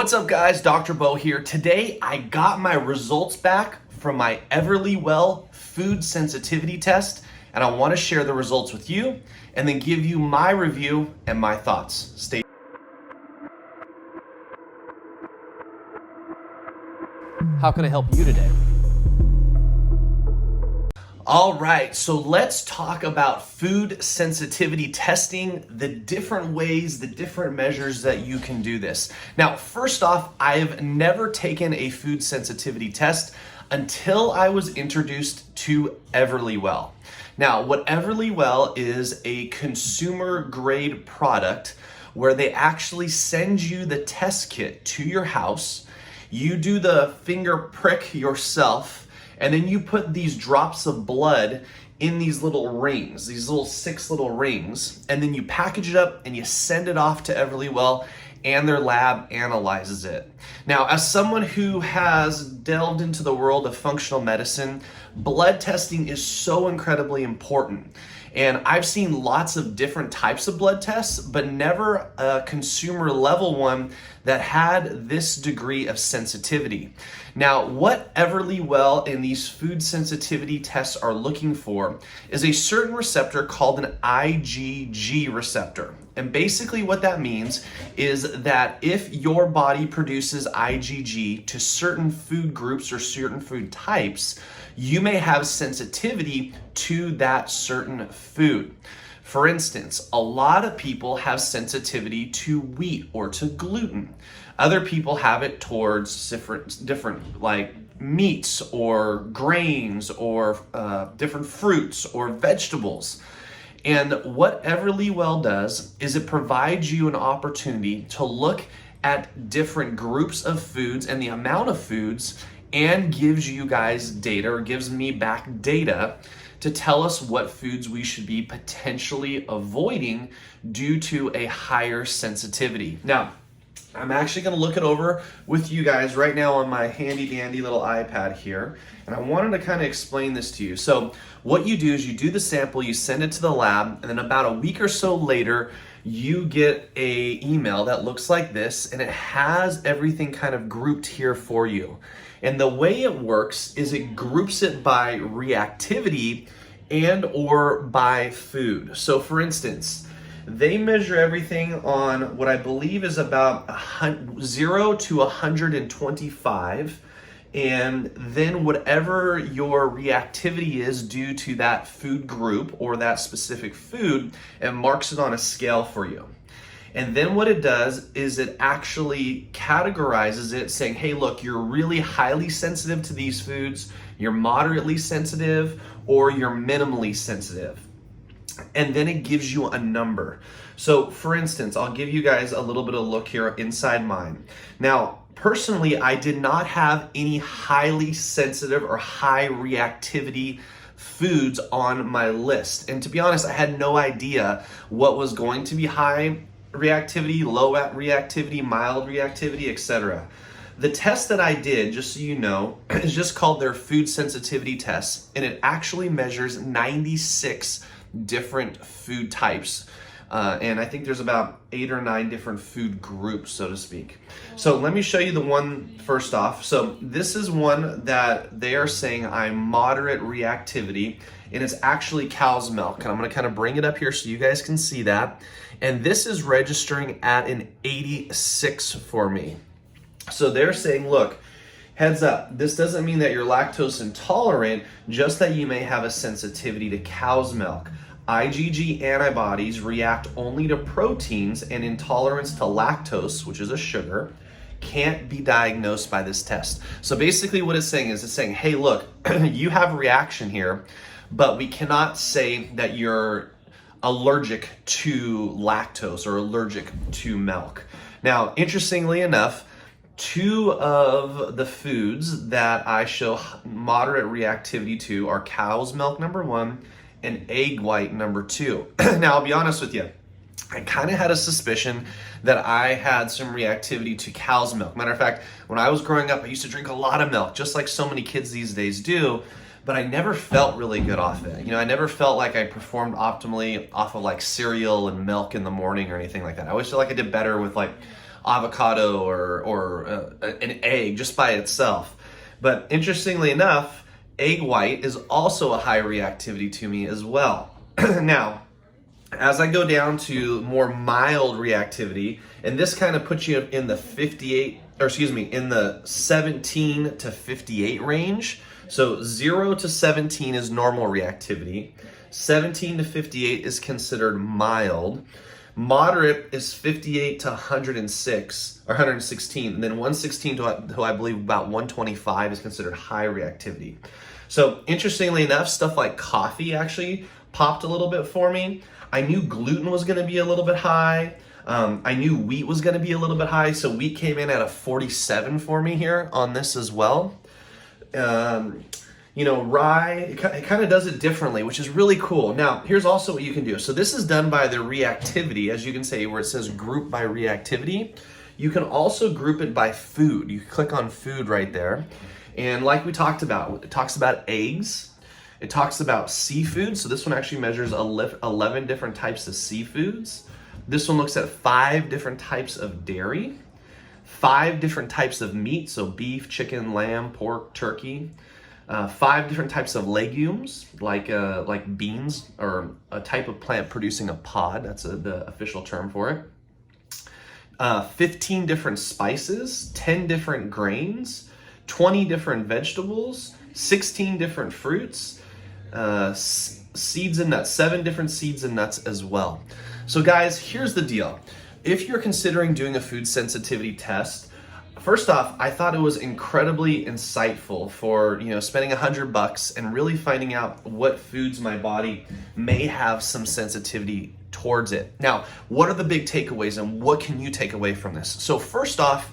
What's up guys, Dr. Bo here. Today I got my results back from my Everlywell Food Sensitivity Test, and I want to share the results with you and then give you my review and my thoughts. Stay. How can I help you today? All right, so let's talk about food sensitivity testing, the different ways, the different measures that you can do this. Now, first off, I've never taken a food sensitivity test until I was introduced to Everlywell. Now, what Everlywell is a consumer grade product where they actually send you the test kit to your house. You do the finger prick yourself, and then you put these drops of blood in these little rings, these little 6 little rings, and then you package it up and you send it off to Everlywell, and their lab analyzes it. Now, as someone who has delved into the world of functional medicine, blood testing is so incredibly important. And I've seen lots of different types of blood tests, but never a consumer level one that had this degree of sensitivity. Now, what Everlywell and these food sensitivity tests are looking for is a certain receptor called an IgG receptor. And basically what that means is that if your body produces IgG to certain food groups or certain food types, you may have sensitivity to that certain food. For instance, a lot of people have sensitivity to wheat or to gluten. Other people have it towards different like meats or grains or different fruits or vegetables. And what Everlywell does is it provides you an opportunity to look at different groups of foods and the amount of foods, and gives you guys data, or gives me back data to tell us what foods we should be potentially avoiding due to a higher sensitivity. Now, I'm actually going to look it over with you guys right now on my handy dandy little iPad here, and I wanted to kind of explain this to you. So what you do is you do the sample, you send it to the lab, and then about a week or so later, you get a email that looks like this, and it has everything kind of grouped here for you. And the way it works is it groups it by reactivity and or by food. So for instance, they measure everything on what I believe is about 0 to 125, and then whatever your reactivity is due to that food group or that specific food, it marks it on a scale for you. And then what it does is it actually categorizes it, saying, hey, look, you're really highly sensitive to these foods, you're moderately sensitive, or you're minimally sensitive. And then it gives you a number. So for instance, I'll give you guys a little bit of a look here inside mine. Now, personally, I did not have any highly sensitive or high reactivity foods on my list. And to be honest, I had no idea what was going to be high reactivity, low reactivity, mild reactivity, etc. The test that I did, just so you know, is just called their food sensitivity test, and it actually measures 96 different food types. And I think there's about 8 or 9 different food groups, so to speak. So let me show you the one first off. So this is one that they are saying I'm moderate reactivity, and it's actually cow's milk. And I'm gonna kind of bring it up here so you guys can see that. And this is registering at an 86 for me. So they're saying, look, heads up, this doesn't mean that you're lactose intolerant, just that you may have a sensitivity to cow's milk. IgG antibodies react only to proteins, and intolerance to lactose, which is a sugar, can't be diagnosed by this test. So basically what it's saying is, it's saying, hey, look, you have a reaction here, but we cannot say that you're allergic to lactose or allergic to milk. Now, interestingly enough, 2 of the foods that I show moderate reactivity to are cow's milk, number 1, and egg white, number 2. Now, I'll be honest with you, I kind of had a suspicion that I had some reactivity to cow's milk. Matter of fact, when I was growing up, I used to drink a lot of milk, just like so many kids these days do, but I never felt really good off it. You know, I never felt like I performed optimally off of like cereal and milk in the morning or anything like that. I always feel like I did better with like avocado or an egg just by itself. But interestingly enough, egg white is also a high reactivity to me as well. Now, as I go down to more mild reactivity, and this kind of puts you in the 17 to 58 range. So 0 to 17 is normal reactivity. 17 to 58 is considered mild. Moderate is 58 to 106 or 116, and then 116 to I believe about 125 is considered high reactivity. So interestingly enough, stuff like coffee actually popped a little bit for me. I knew gluten was going to be a little bit high. I knew wheat was going to be a little bit high, so wheat came in at a 47 for me here on this as well. Rye, it kind of does it differently, which is really cool. Now, here's also what you can do. So this is done by the reactivity, as you can see where it says group by reactivity. You can also group it by food. You click on food right there. And like we talked about, it talks about eggs. It talks about seafood. So this one actually measures 11 different types of seafoods. This one looks at 5 different types of dairy, 5 different types of meat. So beef, chicken, lamb, pork, turkey. 5 different types of legumes, like beans, or a type of plant producing a pod. That's the official term for it. 15 different spices, 10 different grains, 20 different vegetables, 16 different fruits, seeds and nuts, 7 different seeds and nuts as well. So guys, here's the deal. If you're considering doing a food sensitivity test, first off, I thought it was incredibly insightful for, spending $100 and really finding out what foods my body may have some sensitivity towards it. Now, what are the big takeaways and what can you take away from this? So first off,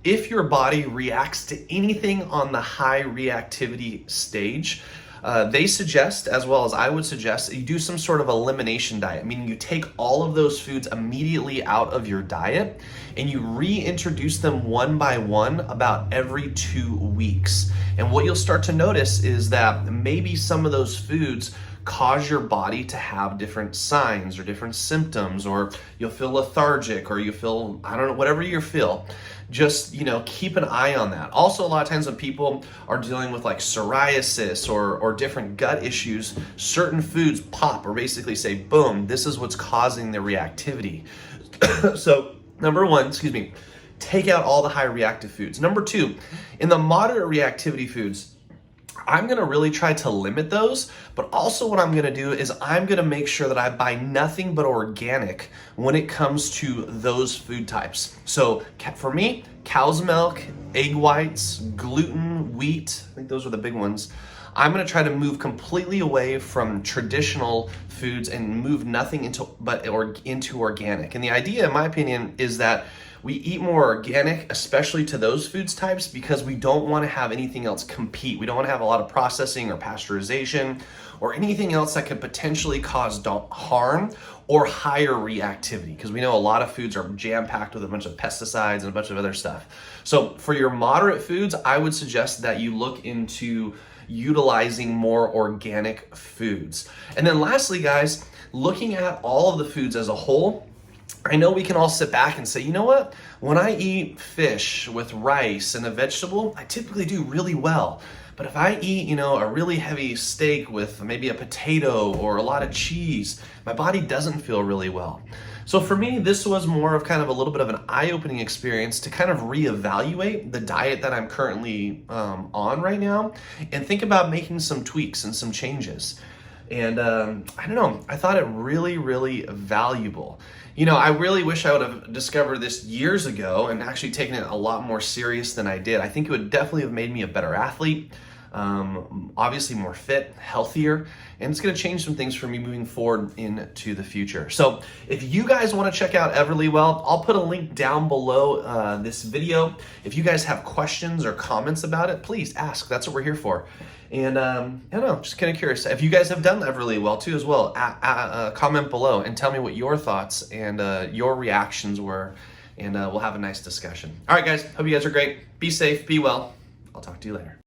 if your body reacts to anything on the high reactivity stage, they suggest, as well as I would suggest, that you do some sort of elimination diet, meaning you take all of those foods immediately out of your diet and you reintroduce them one by one about every 2 weeks. And what you'll start to notice is that maybe some of those foods cause your body to have different signs or different symptoms, or you'll feel lethargic, or you feel, I don't know, whatever you feel. Just, keep an eye on that. Also, a lot of times when people are dealing with like psoriasis or different gut issues, certain foods pop or basically say, boom, this is what's causing the reactivity. So number one, take out all the high reactive foods. Number 2, in the moderate reactivity foods, I'm going to really try to limit those, but also what I'm going to do is I'm going to make sure that I buy nothing but organic when it comes to those food types. So for me, cow's milk, egg whites, gluten, wheat, I think those are the big ones. I'm going to try to move completely away from traditional foods and move nothing into organic. And the idea, in my opinion, is that we eat more organic, especially to those foods types, because we don't want to have anything else compete. We don't want to have a lot of processing or pasteurization or anything else that could potentially cause harm or higher reactivity, because we know a lot of foods are jam-packed with a bunch of pesticides and a bunch of other stuff. So for your moderate foods, I would suggest that you look into utilizing more organic foods. And then lastly, guys, looking at all of the foods as a whole, I know we can all sit back and say, you know what? When I eat fish with rice and a vegetable, I typically do really well. But if I eat, a really heavy steak with maybe a potato or a lot of cheese, my body doesn't feel really well. So for me, this was more of kind of a little bit of an eye-opening experience to kind of reevaluate the diet that I'm currently on right now and think about making some tweaks and some changes. And I don't know, I thought it really, really valuable. I really wish I would have discovered this years ago and actually taken it a lot more serious than I did. I think it would definitely have made me a better athlete, obviously more fit, healthier, and it's going to change some things for me moving forward into the future. So if you guys want to check out Everlywell, I'll put a link down below this video. If you guys have questions or comments about it, please ask. That's what we're here for. And I don't know, just kind of curious. If you guys have done Everlywell too as well, comment below and tell me what your thoughts and your reactions were, and we'll have a nice discussion. All right, guys, hope you guys are great. Be safe, be well. I'll talk to you later.